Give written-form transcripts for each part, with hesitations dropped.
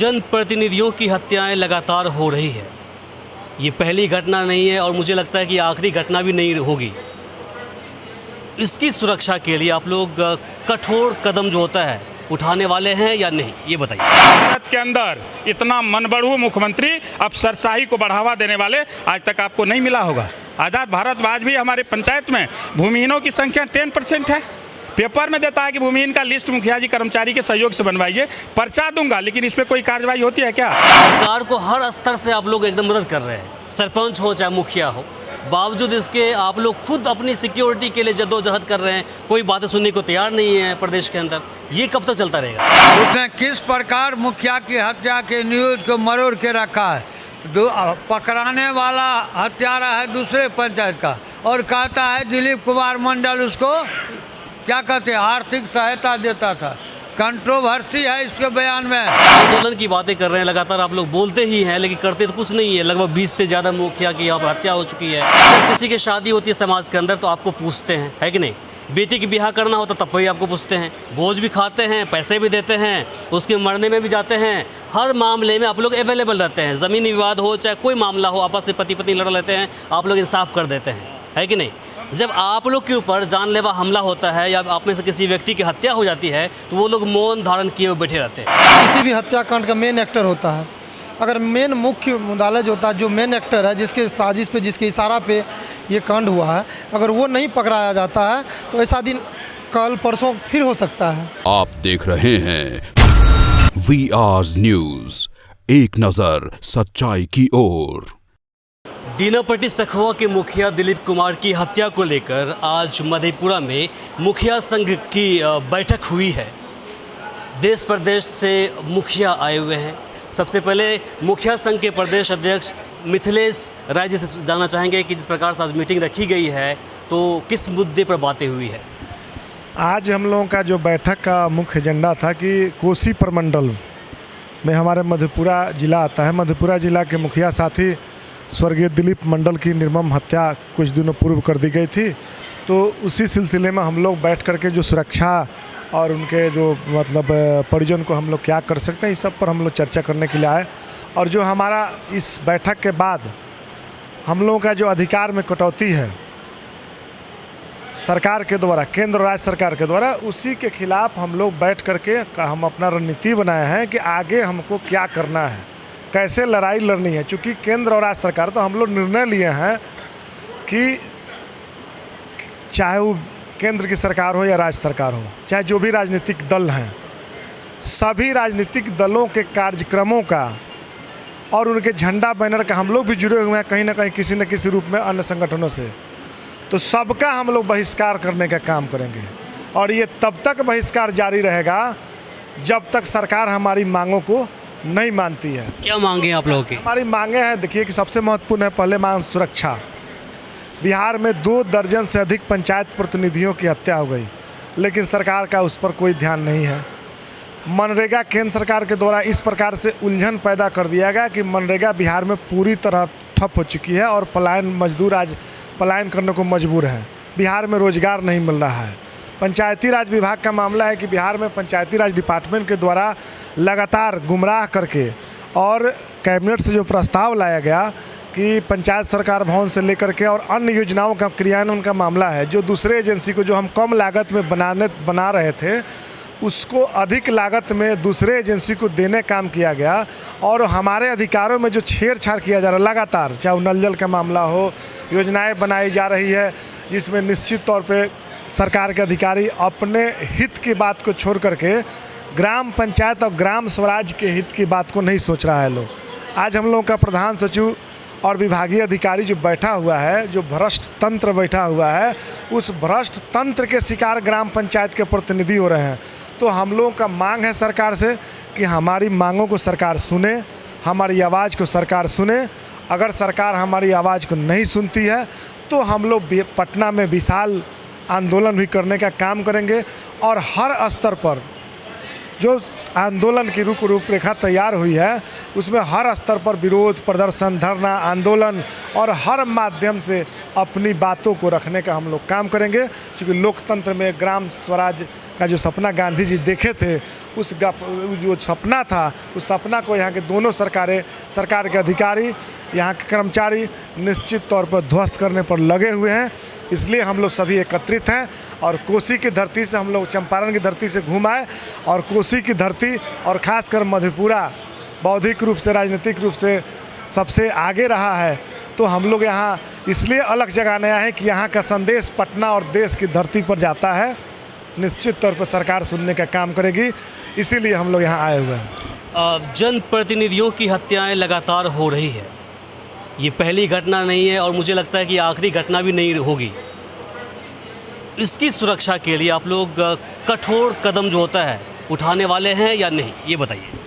जनप्रतिनिधियों की हत्याएं लगातार हो रही है। ये पहली घटना नहीं है और मुझे लगता है कि आखिरी घटना भी नहीं होगी। इसकी सुरक्षा के लिए आप लोग कठोर कदम जो होता है उठाने वाले हैं या नहीं, ये बताइए। भारत के अंदर इतना मनबड़ू मुख्यमंत्री, अफसरशाही को बढ़ावा देने वाले आज तक आपको नहीं मिला होगा। आज़ाद भारत आज भी हमारे पंचायत में भूमिहीनों की संख्या 10% है। पेपर में देता है कि भूमिहीन का लिस्ट मुखिया जी कर्मचारी के सहयोग से बनवाइए, पर्चा दूंगा, लेकिन इस पर कोई कार्रवाई होती है क्या? सरकार को हर स्तर से आप लोग एकदम मदद कर रहे हैं, सरपंच हो चाहे मुखिया हो, बावजूद इसके आप लोग खुद अपनी सिक्योरिटी के लिए जद्दोजहद कर रहे हैं। कोई बातें सुनने को तैयार नहीं है प्रदेश के अंदर। ये कब तक चलता रहेगा? उसने किस प्रकार मुखिया की हत्या के न्यूज़ को मरोड़ के रखा है। पकड़ाने वाला हत्यारा है दूसरे पंचायत का और कहता है दिलीप कुमार मंडल उसको क्या कहते हैं आर्थिक सहायता देता था। कंट्रोवर्सी है इसके बयान में। आंदोलन की बातें कर रहे हैं, लगातार आप लोग बोलते ही हैं लेकिन करते तो कुछ नहीं है। लगभग 20 से ज़्यादा मुखिया की यहाँ पर हत्या हो चुकी है। जब किसी की शादी होती है समाज के अंदर तो आपको पूछते हैं, है कि नहीं? बेटी की ब्याह करना होता तब भी आपको पूछते हैं, बोझ भी खाते हैं, पैसे भी देते हैं, उसके मरने में भी जाते हैं। हर मामले में आप लोग अवेलेबल रहते हैं। ज़मीनी विवाद हो चाहे कोई मामला हो, आपस में पति पत्नी लड़ लेते हैं, आप लोग इंसाफ कर देते हैं, है कि नहीं? जब आप लोग के ऊपर जानलेवा हमला होता है या आप में से किसी व्यक्ति की हत्या हो जाती है तो वो लोग मौन धारण किए हुए बैठे रहते हैं। किसी भी हत्याकांड का मेन एक्टर होता है। अगर मेन मुख्य मुद्दालय जो होता है, जो मेन एक्टर है, जिसके साजिश पे, जिसके इशारा पे ये कांड हुआ है, अगर वो नहीं पकड़ाया जाता है तो ऐसा दिन कल परसों फिर हो सकता है। आप देख रहे हैं VR न्यूज़, एक नज़र सच्चाई की ओर। दीनापट्टी सखुआ के मुखिया दिलीप कुमार की हत्या को लेकर आज मधेपुरा में मुखिया संघ की बैठक हुई है। देश प्रदेश से मुखिया आए हुए हैं। सबसे पहले मुखिया संघ के प्रदेश अध्यक्ष मिथिलेश राय जी से जानना चाहेंगे कि जिस प्रकार से आज मीटिंग रखी गई है तो किस मुद्दे पर बातें हुई है। आज हम लोगों का जो बैठक का मुख्य एजेंडा था कि कोसी प्रमंडल में हमारे मधेपुरा ज़िला आता है। मधेपुरा ज़िला के मुखिया साथी स्वर्गीय दिलीप मंडल की निर्मम हत्या कुछ दिनों पूर्व कर दी गई थी। तो उसी सिलसिले में हम लोग बैठ करके जो सुरक्षा और उनके जो मतलब परिजन को हम लोग क्या कर सकते हैं, इस सब पर हम लोग चर्चा करने के लिए आए। और जो हमारा इस बैठक के बाद हम लोगों का जो अधिकार में कटौती है सरकार के द्वारा, केंद्र और राज्य सरकार के द्वारा, उसी के खिलाफ हम लोग बैठ करके हम अपना रणनीति बनाए हैं कि आगे हमको क्या करना है, कैसे लड़ाई लड़नी है। चूँकि केंद्र और राज्य सरकार, तो हम लोग निर्णय लिए हैं कि चाहे वो केंद्र की सरकार हो या राज्य सरकार हो, चाहे जो भी राजनीतिक दल हैं, सभी राजनीतिक दलों के कार्यक्रमों का और उनके झंडा बैनर का हम लोग भी जुड़े हुए हैं कहीं ना कहीं किसी न किसी रूप में अन्य संगठनों से। तो सबका हम लोग बहिष्कार करने का काम करेंगे और ये तब तक बहिष्कार जारी रहेगा जब तक सरकार हमारी मांगों को नहीं मानती है। क्या मांगे आप लोगों की? हमारी मांगे हैं, देखिए कि सबसे महत्वपूर्ण है, पहले मांग सुरक्षा। बिहार में 2 दर्जन से अधिक पंचायत प्रतिनिधियों की हत्या हो गई, लेकिन सरकार का उस पर कोई ध्यान नहीं है। मनरेगा केंद्र सरकार के द्वारा इस प्रकार से उलझन पैदा कर दिया गया कि मनरेगा बिहार में पूरी तरह ठप हो चुकी है और मजदूर आज पलायन करने को मजबूर हैं। बिहार में रोजगार नहीं मिल रहा है। पंचायती राज विभाग का मामला है कि बिहार में पंचायती राज डिपार्टमेंट के द्वारा लगातार गुमराह करके और कैबिनेट से जो प्रस्ताव लाया गया कि पंचायत सरकार भवन से लेकर के और अन्य योजनाओं का क्रियान्वयन का मामला है, जो दूसरे एजेंसी को जो हम कम लागत में बना रहे थे उसको अधिक लागत में दूसरे एजेंसी को देने काम किया गया और हमारे अधिकारों में जो छेड़छाड़ किया जा रहा है लगातार, चाहे नल जल का मामला हो, योजनाएं बनाई जा रही है जिसमें निश्चित तौर पे सरकार के अधिकारी अपने हित की बात को छोड़ करके ग्राम पंचायत और ग्राम स्वराज के हित की बात को नहीं सोच रहा है लोग। आज हम लोगों का प्रधान सचिव और विभागीय अधिकारी जो बैठा हुआ है, जो भ्रष्ट तंत्र बैठा हुआ है, उस भ्रष्ट तंत्र के शिकार ग्राम पंचायत के प्रतिनिधि हो रहे हैं। तो हम लोगों का मांग है सरकार से कि हमारी मांगों को सरकार सुने, हमारी आवाज़ को सरकार सुने। अगर सरकार हमारी आवाज़ को नहीं सुनती है तो हम लोग पटना में विशाल आंदोलन भी करने का काम करेंगे और हर स्तर पर जो आंदोलन की रूपरेखा तैयार हुई है उसमें हर स्तर पर विरोध प्रदर्शन, धरना, आंदोलन और हर माध्यम से अपनी बातों को रखने का हम लोग काम करेंगे। क्योंकि लोकतंत्र में ग्राम स्वराज का जो सपना गांधी जी देखे थे, उस जो सपना था, उस सपना को यहाँ के दोनों सरकार के अधिकारी, यहाँ के कर्मचारी निश्चित तौर पर ध्वस्त करने पर लगे हुए हैं। इसलिए हम लोग सभी एकत्रित हैं और कोसी की धरती से हम लोग चंपारण की धरती से घूम आए और कोसी की धरती और ख़ासकर मधेपुरा बौद्धिक रूप से, राजनीतिक रूप से सबसे आगे रहा है। तो हम लोग यहाँ इसलिए अलग जगाने आए हैं कि यहाँ का संदेश पटना और देश की धरती पर जाता है। निश्चित तौर पर सरकार सुनने का काम करेगी, इसीलिए हम लोग यहाँ आए हुए हैं। जनप्रतिनिधियों की हत्याएं लगातार हो रही है, ये पहली घटना नहीं है और मुझे लगता है कि आखिरी घटना भी नहीं होगी। इसकी सुरक्षा के लिए आप लोग कठोर कदम जो होता है उठाने वाले हैं या नहीं, ये बताइए।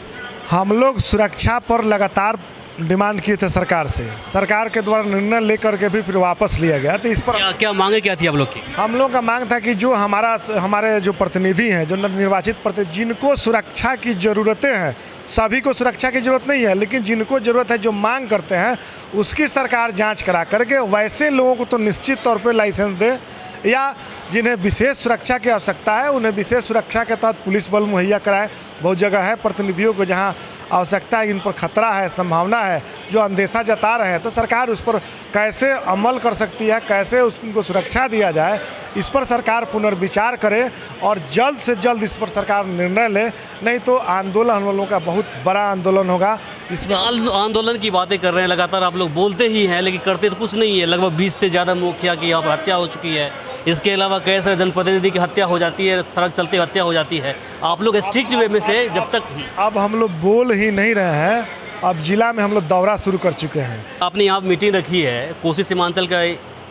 हम लोग सुरक्षा पर लगातार डिमांड किए थे सरकार से, सरकार के द्वारा निर्णय लेकर के भी फिर वापस लिया गया। तो इस पर क्या मांगे क्या थी आप लोग की? हम लोग का मांग था कि जो हमारे जो प्रतिनिधि हैं, जो निर्वाचित प्रतिनिधि, जिनको सुरक्षा की ज़रूरतें हैं, सभी को सुरक्षा की ज़रूरत नहीं है, लेकिन जिनको ज़रूरत है, जो मांग करते हैं, उसकी सरकार जांच करा करके वैसे लोगों को तो निश्चित तौर पे लाइसेंस दे, या जिन्हें विशेष सुरक्षा की आवश्यकता है उन्हें विशेष सुरक्षा के तहत पुलिस बल मुहैया कराए। बहुत जगह है प्रतिनिधियों को जहां आवश्यकता है, इन पर खतरा है, संभावना है, जो अंदेशा जता रहे हैं, तो सरकार उस पर कैसे अमल कर सकती है, कैसे उसको सुरक्षा दिया जाए, इस पर सरकार पुनर्विचार करे और जल्द से जल्द इस पर सरकार निर्णय ले। नहीं तो आंदोलन हम लोगों का बहुत बड़ा आंदोलन होगा, जिसमें आंदोलन की बातें कर रहे हैं, लगातार आप लोग बोलते ही हैं लेकिन करते तो कुछ नहीं है। लगभग 20 से ज़्यादा मुखिया की यहाँ पर हत्या हो चुकी है, इसके अलावा कई सारे जनप्रतिनिधि की हत्या हो जाती है, सड़क चलते हत्या हो जाती है। आप लोग स्ट्रिक्ट वे में से जब तक अब हम लोग बोल ही नहीं रहे हैं, अब जिला में हम लोग दौरा शुरू कर चुके हैं। आपने यहाँ मीटिंग रखी है, कोसी सीमांचल का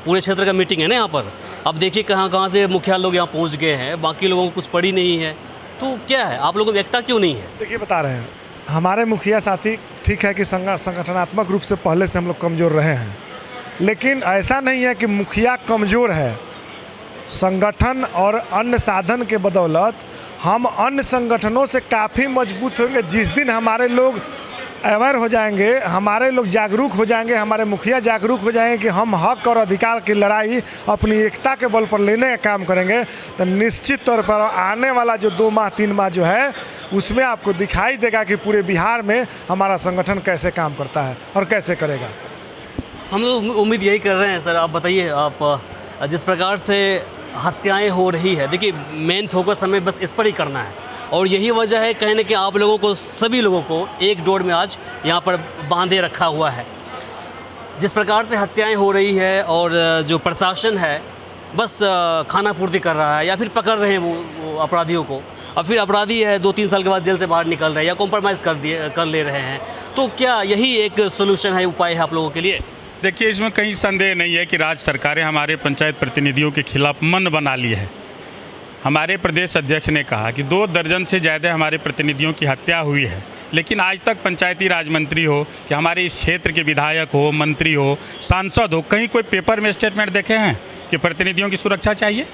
पूरे क्षेत्र का मीटिंग है ना यहाँ पर। अब देखिए कहाँ से मुखिया लोग यहाँ पहुँच गए हैं, बाकी लोगों को कुछ पड़ी नहीं है, तो क्या है, आप लोगों को एकता क्यों नहीं है? देखिए बता रहे हैं, हमारे मुखिया साथी ठीक है कि संगठनात्मक रूप से पहले से हम लोग कमज़ोर रहे हैं, लेकिन ऐसा नहीं है कि मुखिया कमज़ोर है। संगठन और अन्य साधन के बदौलत हम अन्य संगठनों से काफ़ी मजबूत होंगे। जिस दिन हमारे लोग अवेयर हो जाएंगे, हमारे लोग जागरूक हो जाएंगे, हमारे मुखिया जागरूक हो जाएंगे कि हम हक और अधिकार की लड़ाई अपनी एकता के बल पर लेने का काम करेंगे, तो निश्चित तौर पर आने वाला जो 2 माह 3 माह जो है, उसमें आपको दिखाई देगा कि पूरे बिहार में हमारा संगठन कैसे काम करता है और कैसे करेगा। हम लोग उम्मीद यही कर रहे हैं। सर आप बताइए, आप जिस प्रकार से हत्याएं हो रही है, देखिए मेन फोकस हमें बस इस पर ही करना है और यही वजह है कहीं ना कहीं आप लोगों को, सभी लोगों को एक डोर में आज यहाँ पर बांधे रखा हुआ है। जिस प्रकार से हत्याएं हो रही है और जो प्रशासन है बस खाना पूर्ति कर रहा है या फिर पकड़ रहे हैं वो अपराधियों को, और फिर अपराधी है 2-3 साल के बाद जेल से बाहर निकल रहे हैं या कॉम्प्रोमाइज़ कर ले रहे हैं। तो क्या यही एक सोल्यूशन है, उपाय है आप लोगों के लिए? देखिए, इसमें कहीं संदेह नहीं है कि राज्य सरकारें हमारे पंचायत प्रतिनिधियों के खिलाफ मन बना ली है। हमारे प्रदेश अध्यक्ष ने कहा कि 2 दर्जन से ज़्यादा हमारे प्रतिनिधियों की हत्या हुई है, लेकिन आज तक पंचायती राज मंत्री हो कि हमारे इस क्षेत्र के विधायक हो, मंत्री हो, सांसद हो, कहीं कोई पेपर में स्टेटमेंट देखे हैं कि प्रतिनिधियों की सुरक्षा चाहिए?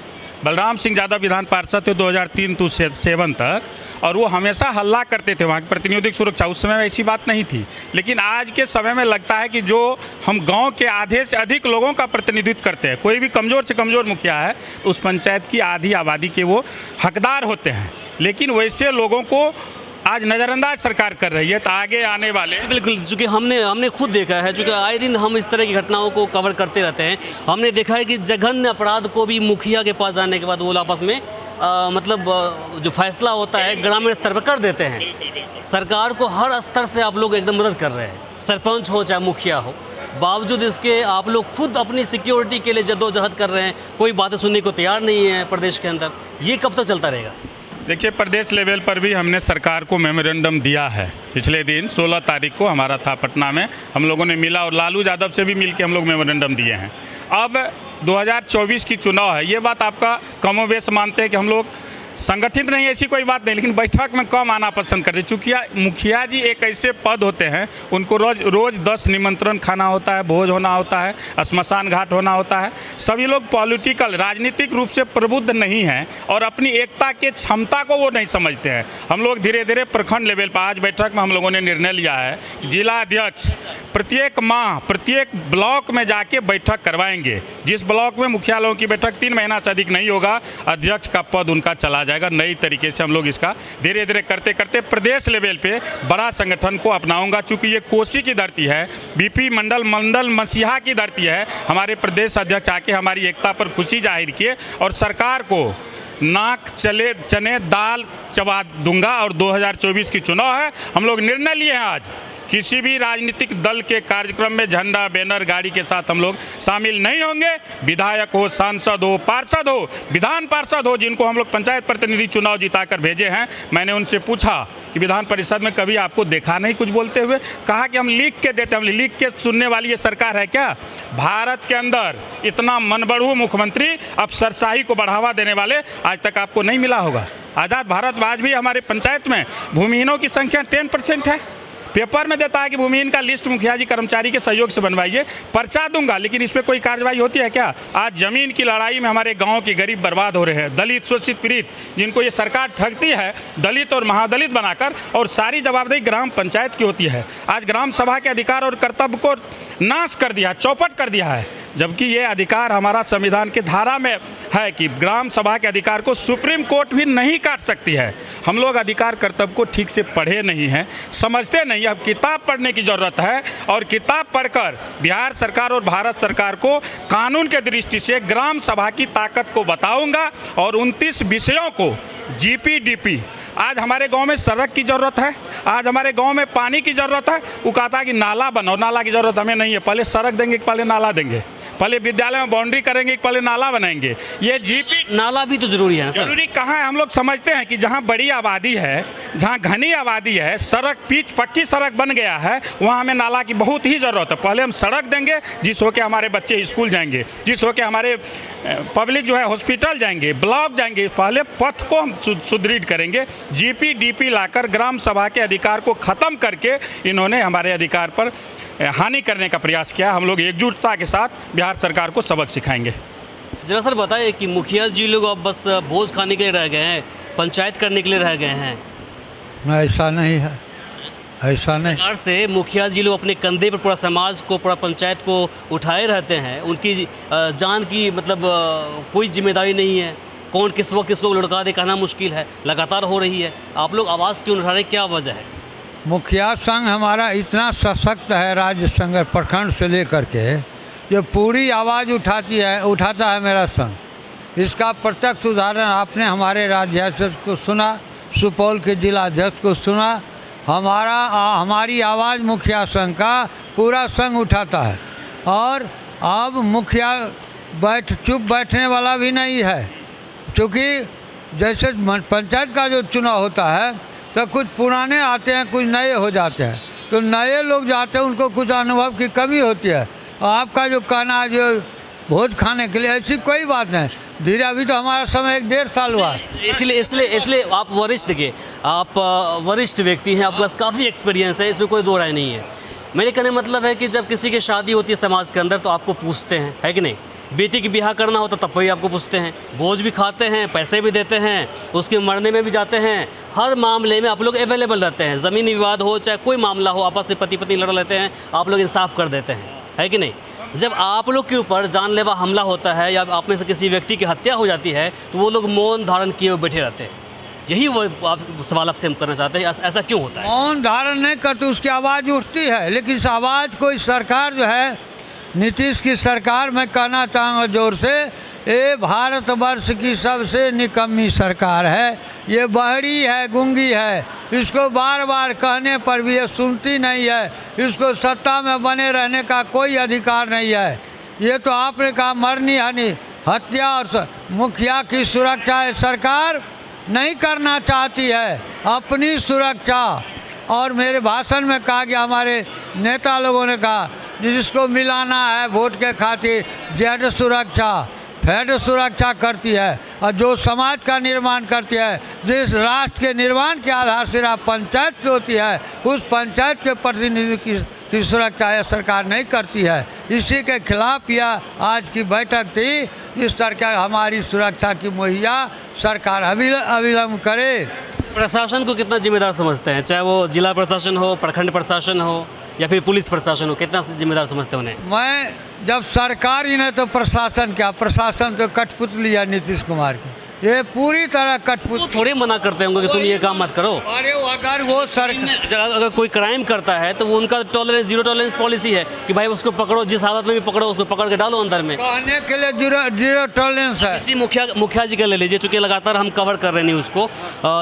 बलराम सिंह यादव विधान पार्षद थे 2003 से 2007 तक, और वो हमेशा हल्ला करते थे वहाँ की प्रतिनिधियों की सुरक्षा। उस समय ऐसी बात नहीं थी, लेकिन आज के समय में लगता है कि जो हम गांव के आधे से अधिक लोगों का प्रतिनिधित्व करते हैं, कोई भी कमज़ोर से कमज़ोर मुखिया है तो उस पंचायत की आधी आबादी के वो हकदार होते हैं, लेकिन वैसे लोगों को आज नज़रअंदाज सरकार कर रही है। तो आगे आने वाले बिल्कुल, चूँकि हमने खुद देखा है, चूँकि आए दिन हम इस तरह की घटनाओं को कवर करते रहते हैं, हमने देखा है कि जघन्य अपराध को भी मुखिया के पास जाने के बाद वो आपस में जो फैसला होता है ग्रामीण स्तर पर कर देते हैं। सरकार को हर स्तर से आप लोग एकदम मदद कर रहे हैं, सरपंच हो चाहे मुखिया हो, बावजूद इसके आप लोग खुद अपनी सिक्योरिटी के लिए जद्दोजहद कर रहे हैं, कोई बातें सुनने को तैयार नहीं है प्रदेश के अंदर। ये कब तक चलता रहेगा? देखिए, प्रदेश लेवल पर भी हमने सरकार को मेमोरेंडम दिया है। पिछले दिन 16 तारीख को हमारा था पटना में, हम लोगों ने मिला और लालू यादव से भी मिल के हम लोग मेमोरेंडम दिए हैं। अब 2024 की चुनाव है, ये बात आपका कमोबेश मानते हैं कि हम लोग संगठित नहीं, ऐसी कोई बात नहीं, लेकिन बैठक में कम आना पसंद करते, चूँकि मुखिया जी एक ऐसे पद होते हैं, उनको रोज़ 10 निमंत्रण खाना होता है, भोज होना होता है, श्मशान घाट होना होता है। सभी लोग पॉलिटिकल राजनीतिक रूप से प्रबुद्ध नहीं हैं और अपनी एकता के क्षमता को वो नहीं समझते हैं। हम लोग धीरे धीरे प्रखंड लेवल पर, आज बैठक में हम लोगों ने निर्णय लिया है जिला अध्यक्ष प्रत्येक माह प्रत्येक ब्लॉक में जाके बैठक करवाएंगे। जिस ब्लॉक में मुखिया लोगों की बैठक 3 महीना से अधिक नहीं होगा, अध्यक्ष का पद उनका चला जाएगा। नई तरीके से हम लोग इसका धीरे धीरे करते करते प्रदेश लेवल पे बड़ा संगठन को अपनाऊंगा। चूँकि ये कोसी की धरती है, बीपी मंडल मसीहा की धरती है। हमारे प्रदेश अध्यक्ष आके हमारी एकता पर खुशी जाहिर किए और सरकार को नाक चने दाल चबा दूंगा। और 2024 की चुनाव है, हम लोग निर्णय लिए हैं आज किसी भी राजनीतिक दल के कार्यक्रम में झंडा बैनर गाड़ी के साथ हम लोग शामिल नहीं होंगे। विधायक हो, सांसद हो, पार्षद हो, विधान पार्षद हो, जिनको हम लोग पंचायत प्रतिनिधि चुनाव जिताकर भेजे हैं, मैंने उनसे पूछा कि विधान परिषद में कभी आपको देखा नहीं कुछ बोलते हुए? कहा कि हम लिख के देते हैं। हम लिख के सुनने वाली ये सरकार है क्या? भारत के अंदर इतना मनबड़ू मुख्यमंत्री, अफसरशाही को बढ़ावा देने वाले आज तक आपको नहीं मिला होगा। आज़ाद भारत आज भी हमारे पंचायत में भूमिहीनों की संख्या 10% है। पेपर में देता है कि भूमिहीन का लिस्ट मुखिया जी कर्मचारी के सहयोग से बनवाइए, पर्चा दूंगा, लेकिन इस पर कोई कार्रवाई होती है क्या? आज ज़मीन की लड़ाई में हमारे गांव के गरीब बर्बाद हो रहे हैं, दलित शोषित पीड़ित, जिनको ये सरकार ठगती है दलित और महादलित बनाकर, और सारी जवाबदेही ग्राम पंचायत की होती है। आज ग्राम सभा के अधिकार और कर्तव्य को नाश कर दिया, चौपट कर दिया है, जबकि ये अधिकार हमारा संविधान के धारा में है कि ग्राम सभा के अधिकार को सुप्रीम कोर्ट भी नहीं काट सकती है। हम लोग अधिकार कर्तव्य को ठीक से पढ़े नहीं हैं, समझते नहीं। अब किताब पढ़ने की ज़रूरत है, और किताब पढ़कर बिहार सरकार और भारत सरकार को कानून के दृष्टि से ग्राम सभा की ताकत को बताऊंगा। और 29 विषयों को GPDP, आज हमारे गांव में सड़क की ज़रूरत है, आज हमारे गांव में पानी की ज़रूरत है। वो कहता है कि नाला बनाओ, नाला की ज़रूरत हमें नहीं है, पहले सड़क देंगे कि पहले नाला देंगे, पहले विद्यालय में बाउंड्री करेंगे कि पहले नाला बनाएंगे। ये नाला भी तो जरूरी है ना सर? जरूरी कहाँ है? हम लोग समझते हैं कि जहाँ बड़ी आबादी है, जहाँ घनी आबादी है, सड़क पिच पक्की सड़क बन गया है, वहाँ हमें नाला की बहुत ही ज़रूरत है। पहले हम सड़क देंगे जिस हो के हमारे बच्चे स्कूल जाएंगे, जिस हो के हमारे पब्लिक जो है हॉस्पिटल जाएंगे, ब्लॉक जाएंगे। पहले पथ को हम सुदृढ़ करेंगे। GPDP लाकर ग्राम सभा के अधिकार को ख़त्म करके इन्होंने हमारे अधिकार पर हानि करने का प्रयास किया। हम लोग एकजुटता के साथ बिहार सरकार को सबक सिखाएंगे। जरा सर बताइए कि मुखिया जी लोग अब बस भोज खाने के लिए रह गए हैं, पंचायत करने के लिए रह गए हैं? ऐसा नहीं है, ऐसा नहीं। सरकार से मुखिया जी लोग अपने कंधे पर पूरा समाज को, पूरा पंचायत को उठाए रहते हैं। उनकी जान की मतलब कोई जिम्मेदारी नहीं है। कौन किस वक्त किसको लुढ़का दे कहना मुश्किल है, लगातार हो रही है। आप लोग आवाज़ क्यों उठा रहे, क्या वजह है? मुखिया संघ हमारा इतना सशक्त है, राज्य संघ प्रखंड से लेकर के जो पूरी आवाज़ उठाता है मेरा संघ। इसका प्रत्यक्ष उदाहरण आपने हमारे राज्याध्यक्ष को सुना, सुपौल के जिला अध्यक्ष को सुना। हमारी आवाज़ मुखिया संघ का पूरा संघ उठाता है। और अब मुखिया चुप बैठने वाला भी नहीं है, क्योंकि जैसे पंचायत का जो चुनाव होता है तो कुछ पुराने आते हैं, कुछ नए हो जाते हैं। तो नए लोग जाते हैं, उनको कुछ अनुभव की कमी होती है। आपका जो कहना है जो भोज खाने के लिए, ऐसी कोई बात नहीं। धीरे अभी तो हमारा समय 1.5 साल हुआ। इसलिए आप वरिष्ठ, देखिए आप वरिष्ठ व्यक्ति हैं, आपके पास काफ़ी एक्सपीरियंस है, इसमें कोई दो राय नहीं है। मेरे कहने मतलब है कि जब किसी की शादी होती है समाज के अंदर तो आपको पूछते हैं, है कि नहीं? बेटी की ब्याह करना होता तब भी आपको पूछते हैं, भोज भी खाते हैं, पैसे भी देते हैं, उसके मरने में भी जाते हैं। हर मामले में आप लोग अवेलेबल रहते हैं। ज़मीनी विवाद हो चाहे कोई मामला हो, आपस में पति पत्नी लड़ लेते हैं, आप लोग इंसाफ कर देते हैं, है कि नहीं? जब आप लोग के ऊपर जानलेवा हमला होता है या आप में से किसी व्यक्ति की हत्या हो जाती है तो वो लोग मौन धारण किए हुए बैठे रहते हैं। यही वो सवाल आपसे हम करना चाहते हैं, ऐसा क्यों होता है? मौन धारण नहीं करते, उसकी आवाज़ उठती है, लेकिन इस आवाज़ को इस सरकार जो है, नीतीश की सरकार, मैं कहना चाहूँगा जोर से, ये भारतवर्ष की सबसे निकम्मी सरकार है। ये बहरी है, गूंगी है, इसको बार बार कहने पर भी ये सुनती नहीं है। इसको सत्ता में बने रहने का कोई अधिकार नहीं है। ये तो आपने कहा मरनी हनी हत्या और मुखिया की सुरक्षा है, सरकार नहीं करना चाहती है अपनी सुरक्षा। और मेरे भाषण में कहा गया, हमारे नेता लोगों ने कहा जिसको मिलाना है वोट के खातिर जेड सुरक्षा, फेड सुरक्षा करती है, और जो समाज का निर्माण करती है, जिस राष्ट्र के निर्माण की आधारशिला पंचायत से होती है, उस पंचायत के प्रतिनिधि की सुरक्षा यह सरकार नहीं करती है। इसी के खिलाफ यह आज की बैठक थी। इस सरकार हमारी सुरक्षा की मुहैया सरकार अविलंब करे। प्रशासन को कितना जिम्मेदार समझते हैं, चाहे वो जिला प्रशासन हो, प्रखंड प्रशासन हो या फिर पुलिस प्रशासन हो, कितना जिम्मेदार समझते हैं उन्हें? मैं जब सरकार ही नहीं तो प्रशासन क्या, प्रशासन तो कठपुतली है नीतीश कुमार की। ये पूरी तरह कठपुतली। वो थोड़े मना करते होंगे कि तुम ये काम मत करो। अरे अगर वो अगर कोई क्राइम करता है तो वो उनका टॉलरेंस, जीरो टॉलरेंस पॉलिसी है कि भाई उसको पकड़ो, जिस हालत में भी पकड़ो उसको पकड़ के डालो अंदर में। कहने के लिए जीरो टॉलरेंस है। इसी मुखिया जी का ले लीजिए, चूँकि लगातार हम कवर कर रहे हैं न्यूज़ को,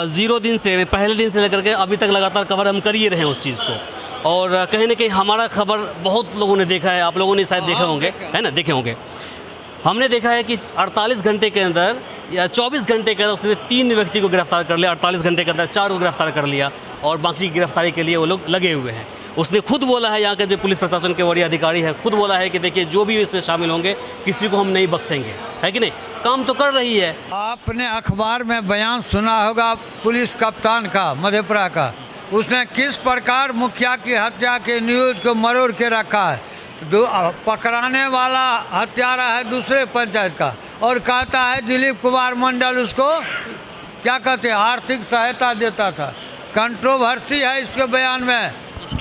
0 दिन से, पहले दिन से लेकर के अभी तक लगातार कवर हम कर ही रहे हैं उस चीज़ को। और कहीं ना कहीं हमारा खबर बहुत लोगों ने देखा है, आप लोगों ने शायद देखे होंगे, है ना, देखे होंगे। हमने देखा है कि 48 घंटे के अंदर या 24 घंटे के अंदर उसने 3 व्यक्ति को गिरफ्तार कर लिया, 48 घंटे के अंदर 4 को गिरफ्तार कर लिया और बाकी गिरफ्तारी के लिए वो लोग लगे हुए हैं। उसने खुद बोला है, यहाँ के जो पुलिस प्रशासन के वरीय अधिकारी हैं, खुद बोला है कि देखिए जो भी इसमें शामिल होंगे किसी को हम नहीं बख्शेंगे, है कि नहीं। काम तो कर रही है। आपने अखबार में बयान सुना होगा पुलिस कप्तान का, मधेपुरा का, उसने किस प्रकार मुखिया की हत्या के न्यूज़ को मरोड़ के रखा है। पकड़ाने वाला हत्यारा है दूसरे पंचायत का और कहता है दिलीप कुमार मंडल उसको क्या कहते हैं आर्थिक सहायता देता था। कंट्रोवर्सी है इसके बयान में।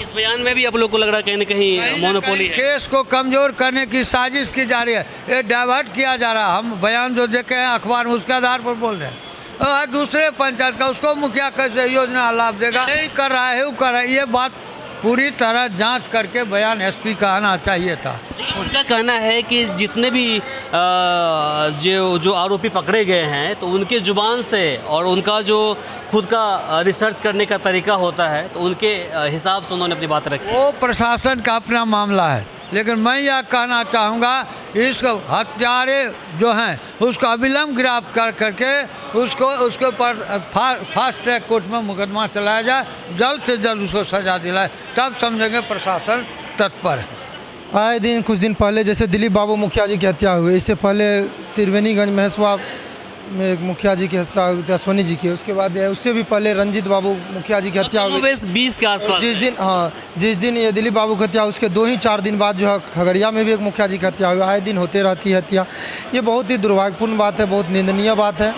इस बयान में भी आप लोग को लग रहा है कहीं ना कहीं मोनोपोली है। केस को कमज़ोर करने की साजिश की जा रही है, ये डाइवर्ट किया जा रहा है। हम बयान जो देखे हैं अखबार में उसके आधार पर बोल रहे हैं। दूसरे पंचायत का उसको मुखिया कैसे योजना लाभ देगा, नहीं कर रहा है, वो कर रहा है। ये बात पूरी तरह जांच करके बयान एसपी का आना चाहिए था। उनका कहना है कि जितने भी जो आरोपी पकड़े गए हैं तो उनके ज़ुबान से और उनका जो खुद का रिसर्च करने का तरीका होता है तो उनके हिसाब से उन्होंने अपनी बात रखी। वो प्रशासन का अपना मामला है, लेकिन मैं यह कहना चाहूँगा इस हत्यारे जो हैं उसको अविलंब गिरफ्तार करके उसके ऊपर फास्ट ट्रैक कोर्ट में मुकदमा चलाया जाए, जल्द से जल्द उसको सजा दिलाए, तब समझेंगे प्रशासन तत्पर है। आए दिन कुछ दिन पहले जैसे दिलीप बाबू मुखिया जी की हत्या हुई, इससे पहले त्रिवेणीगंज महेशवा में एक मुखिया जी की हत्या हुई थी, सोनी जी की। उसके बाद उससे भी पहले रंजीत बाबू मुखिया जी की हत्या हुई 20 के आसपास। जिस दिन ये दिलीप बाबू की हत्या, उसके 2-4 दिन बाद जो है खगड़िया में भी एक मुखिया जी की हत्या हुई। आए दिन होते रहती है हत्या। ये बहुत ही दुर्भाग्यपूर्ण बात है, बहुत निंदनीय बात है।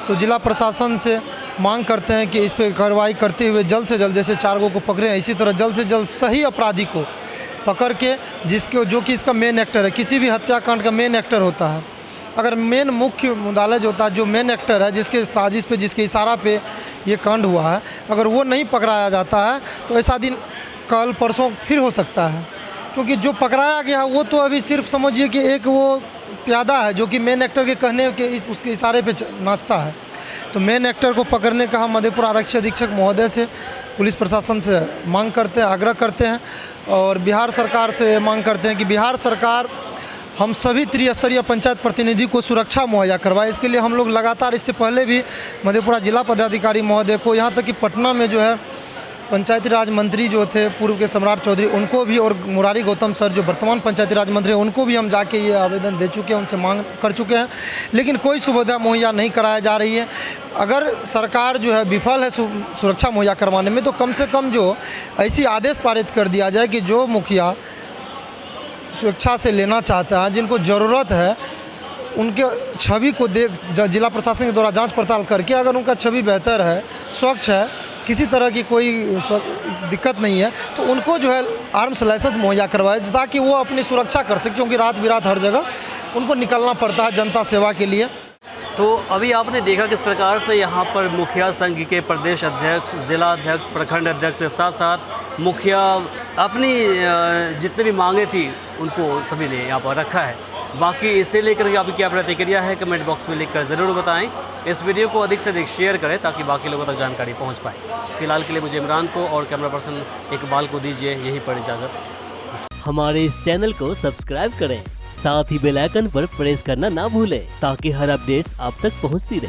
तो जिला प्रशासन से मांग करते हैं कि इस पर कार्रवाई करते हुए जल्द से जल्द जैसे 4 को पकड़े हैं, इसी तरह जल्द से जल्द सही अपराधी को पकड़ के जो कि इसका मेन एक्टर है, किसी भी हत्याकांड का मेन एक्टर होता है। अगर मेन मुख्य मुद्दालय जो होता है, जो मेन एक्टर है, जिसके साजिश पे, जिसके इशारा पे ये कांड हुआ है, अगर वो नहीं पकड़ाया जाता है तो ऐसा दिन कल परसों फिर हो सकता है। क्योंकि जो पकड़ाया गया है वो तो अभी सिर्फ समझिए कि एक वो प्यादा है जो कि मेन एक्टर के कहने के उसके इशारे पे नाचता है। तो मेन एक्टर को पकड़ने का हम मधेपुरा आरक्षी अधीक्षक महोदय से, पुलिस प्रशासन से मांग करते हैं, आग्रह करते हैं और बिहार सरकार से मांग करते हैं कि बिहार सरकार हम सभी त्रिस्तरीय पंचायत प्रतिनिधि को सुरक्षा मुहैया करवाए। इसके लिए हम लोग लगातार, इससे पहले भी मधेपुरा जिला पदाधिकारी महोदय को, यहाँ तक कि पटना में जो है पंचायती राज मंत्री जो थे पूर्व के सम्राट चौधरी, उनको भी, और मुरारी गौतम सर जो वर्तमान पंचायती राज मंत्री हैं, उनको भी हम जाके ये आवेदन दे चुके हैं, उनसे मांग कर चुके हैं, लेकिन कोई सुविधा मुहैया नहीं कराया जा रही है। अगर सरकार जो है विफल है सुरक्षा मुहैया करवाने में, तो कम से कम जो ऐसी आदेश पारित कर दिया जाए कि जो मुखिया सुरक्षा से लेना चाहता है, जिनको ज़रूरत है, उनके छवि को देख जिला प्रशासन के द्वारा जांच पड़ताल करके अगर उनका छवि बेहतर है, स्वच्छ है, किसी तरह की कोई दिक्कत नहीं है, तो उनको जो है आर्म्स लाइसेंस मुहैया करवाए ताकि वो अपनी सुरक्षा कर सके। क्योंकि रात बिरात हर जगह उनको निकलना पड़ता है जनता सेवा के लिए। तो अभी आपने देखा किस प्रकार से यहाँ पर मुखिया संघ के प्रदेश अध्यक्ष, जिला अध्यक्ष, प्रखंड अध्यक्ष के साथ साथ मुखिया अपनी जितने भी मांगे थी उनको सभी ने यहाँ पर रखा है। बाकी इसे लेकर के आपकी क्या प्रतिक्रिया है कमेंट बॉक्स में लिखकर ज़रूर बताएं। इस वीडियो को अधिक से अधिक शेयर करें ताकि बाकी लोगों तक जानकारी पहुँच पाए। फिलहाल के लिए मुझे इमरान को और कैमरा पर्सन इकबाल को दीजिए यहीं पर इजाज़त। हमारे इस चैनल को सब्सक्राइब करें, साथ ही बेल आइकन पर प्रेस करना ना भूलें ताकि हर अपडेट्स आप तक पहुंचती रहे।